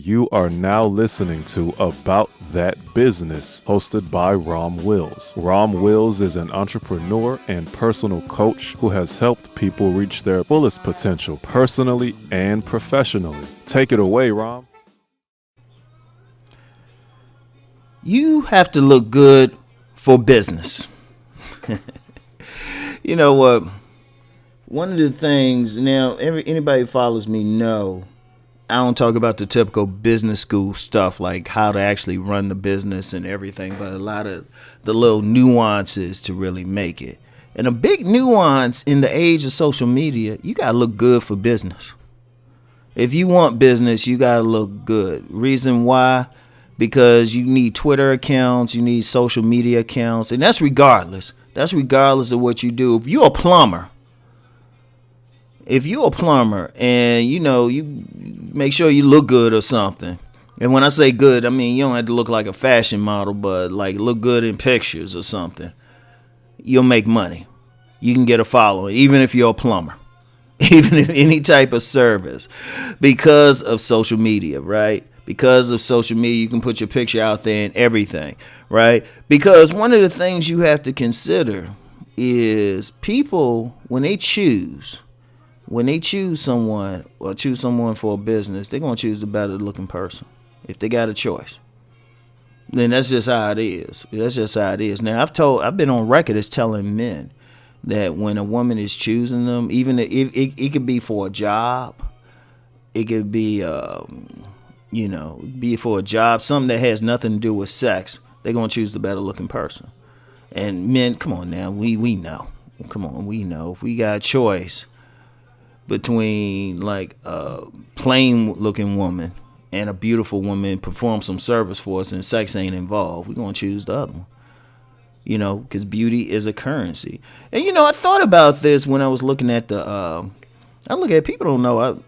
You are now listening to About That Business, hosted by Rom Wills. Rom Wills is an entrepreneur and personal coach who has helped people reach their fullest potential personally and professionally. Take it away, Rom. You have to look good for business. You know what? One of the things now, anybody who follows me know I don't talk about the typical business school stuff like how to actually run the business and everything, but a lot of the little nuances to really make it. And a big nuance in the age of social media, you got to look good for business. If you want business, you got to look good. Reason why? Because you need Twitter accounts, you need social media accounts, and that's regardless. That's regardless of what you do. If you're a plumber, and you make sure you look good or something. And when I say good, I mean you don't have to look like a fashion model, but like look good in pictures or something. You'll make money. You can get a following, even if you're a plumber, even if any type of service, because of social media, right? Because of social media, you can put your picture out there and everything, right? Because one of the things you have to consider is people, when they choose someone or choose someone for a business, they're going to choose the better looking person. If they got a choice, then that's just how it is. That's just how it is. Now, I've been on record as telling men that when a woman is choosing them, even if it could be for a job, it could be, be for a job, something that has nothing to do with sex, they're going to choose the better looking person. And men, come on now, we know. Come on, we know. If we got a choice between like a plain looking woman and a beautiful woman perform some service for us and sex ain't involved, we're going to choose the other one. Because beauty is a currency. And, I thought about this when I was looking at people don't know,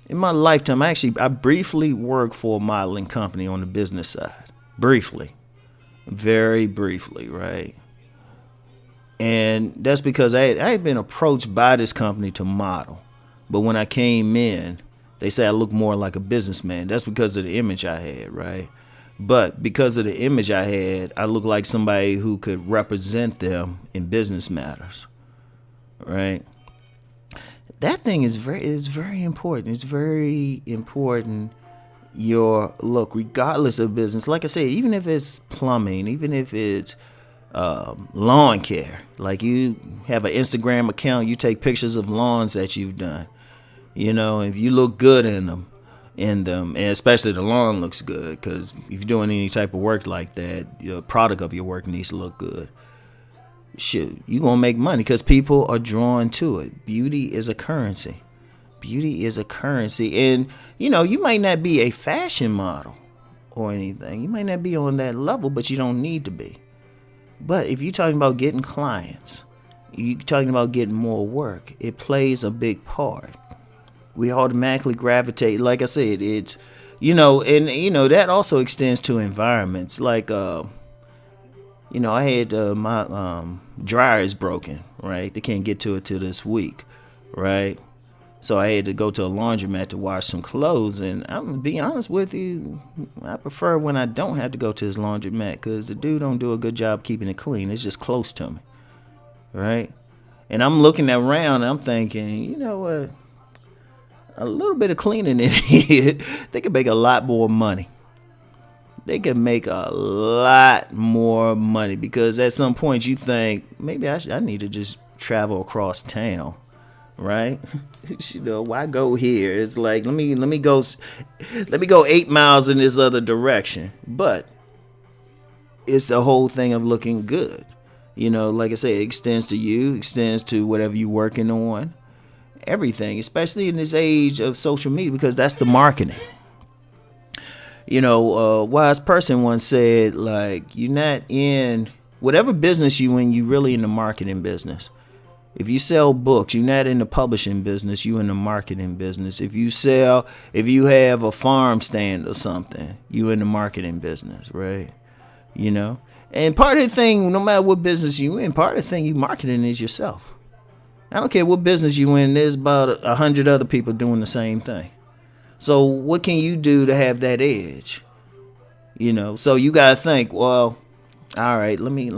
in my lifetime, I briefly worked for a modeling company on the business side. Briefly. Very briefly, right? And that's because I had been approached by this company to model. But when I came in, they said I looked more like a businessman. That's because of the image I had, right? But because of the image I had, I looked like somebody who could represent them in business matters, right? That thing is very important. It's very important. Your look, regardless of business, like I said, even if it's plumbing, even if it's lawn care, like you have an Instagram account, you take pictures of lawns that you've done, if you look good in them, and especially the lawn looks good, because if you're doing any type of work like that, the product of your work needs to look good. Shoot, you're gonna make money because people are drawn to it. Beauty is a currency. And you might not be a fashion model or anything, you might not be on that level, but you don't need to be. But if you're talking about getting clients, you're talking about getting more work, it plays a big part. We automatically gravitate, like I said, it's, that also extends to environments. Like, I had my dryer is broken, right? They can't get to it till this week, right? So I had to go to a laundromat to wash some clothes. And I'm going to be honest with you, I prefer when I don't have to go to his laundromat because the dude don't do a good job keeping it clean. It's just close to me, right? And I'm looking around and I'm thinking, you know what? A little bit of cleaning in here, they could make a lot more money. They can make a lot more money because at some point you think maybe I need to just travel across town, right? Why go here? It's like let me go 8 miles in this other direction. But it's the whole thing of looking good. Like I said, it extends to you, extends to whatever you're working on, everything, especially in this age of social media, because that's the marketing. A wise person once said, like, you're not in whatever business you in, you really in the marketing business. If you sell books, you're not in the publishing business, you in the marketing business. If you have a farm stand or something, you in the marketing business, right? And part of the thing, no matter what business you in, part of the thing you marketing is yourself. I don't care what business you in, there's about 100 other people doing the same thing. So what can you do to have that edge? So you gotta think, well, all right, let me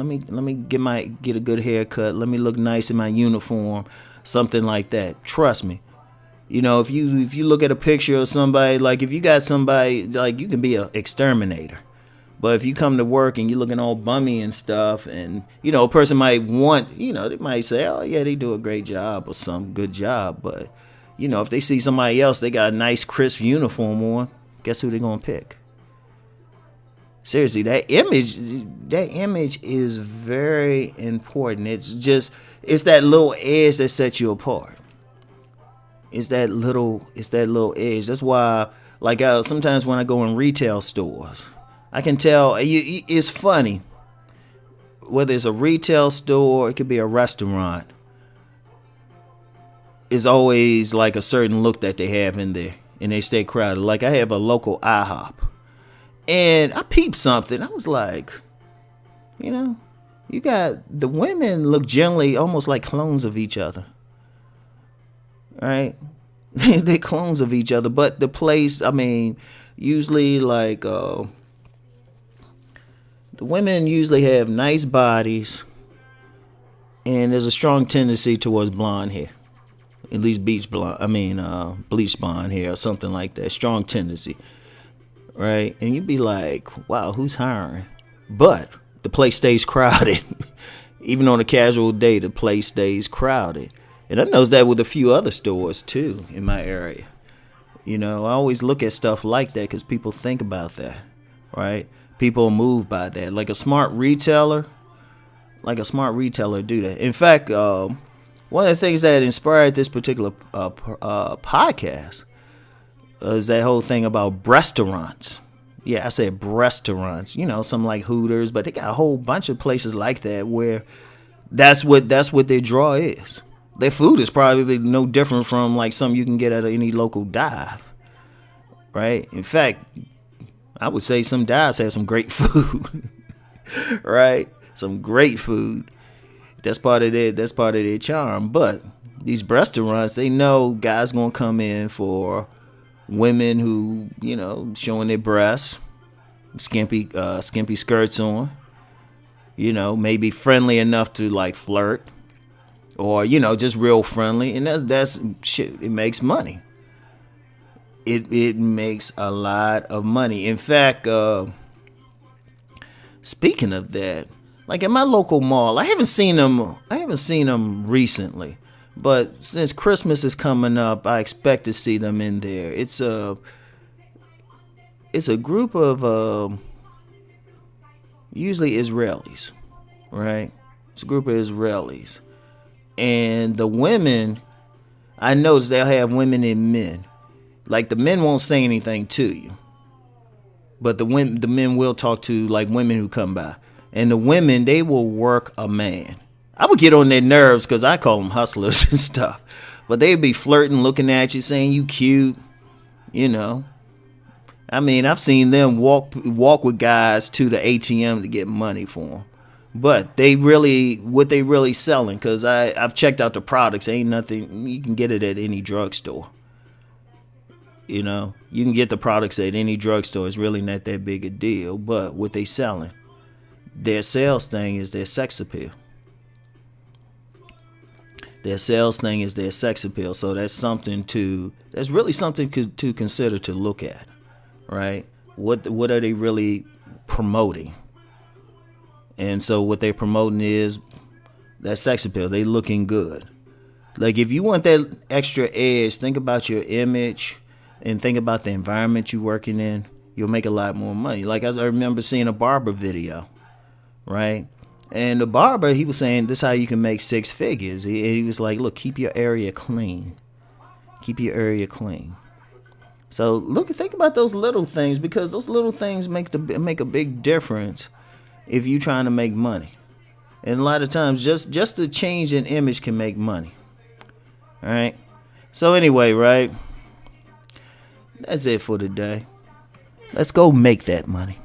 get a good haircut. Let me look nice in my uniform, something like that. Trust me. If you look at a picture of somebody, like if you got somebody, like you can be an exterminator. But if you come to work and you're looking all bummy and stuff, and a person might they might say, oh yeah, they do a great job or some good job. But if they see somebody else, they got a nice crisp uniform on, guess who they're gonna pick? Seriously, that image is very important. It's that little edge that sets you apart. It's that little edge. That's why, like, sometimes when I go in retail stores, I can tell. It's funny. Whether it's a retail store, it could be a restaurant. It's always like a certain look that they have in there, and they stay crowded. Like I have a local IHOP, and I peeped something. I was like, you got the women look generally almost like clones of each other. Right? They're clones of each other, but the place, usually like the women usually have nice bodies, and there's a strong tendency towards blonde hair, at least bleached blonde hair or something like that. Strong tendency, right? And you'd be like, wow, who's hiring? But the place stays crowded. Even on a casual day, the place stays crowded. And I noticed that with a few other stores too in my area. I always look at stuff like that because people think about that, right? People move by that. Like a smart retailer do that. In fact, one of the things that inspired this particular podcast is that whole thing about restaurants. Yeah, I said restaurants. Some like Hooters, but they got a whole bunch of places like that where that's what their draw is. Their food is probably no different from like something you can get at any local dive, right? In fact, I would say some dives have some great food, right? Some great food. That's part of their charm. But these restaurants, they know guys gonna come in for women who, showing their breasts, skimpy skirts on, maybe friendly enough to like flirt, or just real friendly, and that's shit. It makes money. It makes a lot of money. In fact, speaking of that, like at my local mall, I haven't seen them recently, but since Christmas is coming up, I expect to see them in there. It's a group of usually Israelis, right? It's a group of Israelis, and the women, I noticed they'll have women and men. Like the men won't say anything to you, but the men will talk to like women who come by, and the women, they will work a man. I would get on their nerves because I call them hustlers and stuff, but they'd be flirting, looking at you, saying you cute, I've seen them walk with guys to the ATM to get money for them. But what they really selling, because I've checked out the products, ain't nothing, you can get it at any drugstore. You can get the products at any drugstore. It's really not that big a deal. But what they selling, their sales thing is their sex appeal. Their sales thing is their sex appeal. So that's really something to consider, to look at, right? What are they really promoting? And so what they're promoting is that sex appeal. They looking good. Like if you want that extra edge, think about your image and think about the environment you're working in. You'll make a lot more money. Like I remember seeing a barber video, right? And the barber, he was saying this is how you can make 6 figures. He was like, look, keep your area clean. Keep your area clean. So think about those little things, because those little things make a big difference if you're trying to make money. And a lot of times just the change in image can make money. All right. So anyway, right? That's it for today. Let's go make that money.